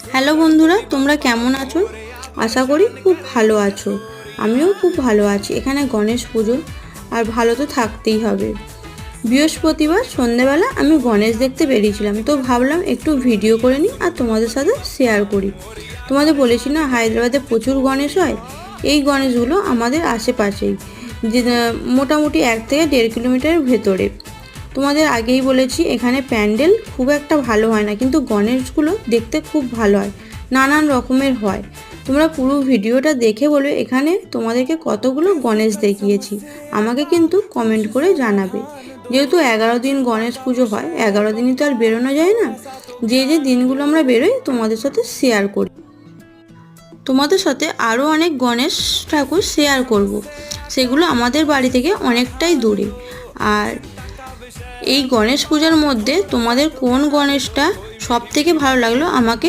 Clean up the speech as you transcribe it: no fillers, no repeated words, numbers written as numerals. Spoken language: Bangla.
হ্যালো বন্ধুরা, তোমরা কেমন আছো? আশা করি খুব ভালো আছো। আমিও খুব ভালো আছি। এখানে গণেশ পুজো, আর ভালো তো থাকতেই হবে। বৃহস্পতিবার সন্ধেবেলা আমি গণেশ দেখতে বেরিয়েছিলাম, তো ভাবলাম একটু ভিডিও করে নিই আর তোমাদের সাথে শেয়ার করি। তোমাদের বলেছি না, হায়দ্রাবাদে প্রচুর গণেশ হয়। এই গণেশগুলো আমাদের আশেপাশেই, যে মোটামুটি 1 থেকে 1.5 কিলোমিটারের ভেতরে। তোমাদের আগেই বলেছি এখানে প্যান্ডেল খুব একটা ভালো হয় না, কিন্তু গণেশগুলো দেখতে খুব ভালো হয়, নানান রকমের হয়। তোমরা পুরো ভিডিওটা দেখে বলবে এখানে তোমাদেরকে কতগুলো গণেশ দেখিয়েছি। আমাকে কিন্তু কমেন্ট করে জানাবে। যেহেতু 11 দিন গণেশ পুজো হয়, 11 দিনই তো আর বেরোনো যায় না। যে যে দিনগুলো আমরা বেরোই তোমাদের সাথে শেয়ার করি। তোমাদের সাথে আরও অনেক গণেশ ঠাকুর শেয়ার করব। সেগুলো আমাদের বাড়ি থেকে অনেকটাই দূরে। আর এই গণেশ পূজার মধ্যে তোমাদের কোন গণেশটা সব থেকে ভালো লাগলো আমাকে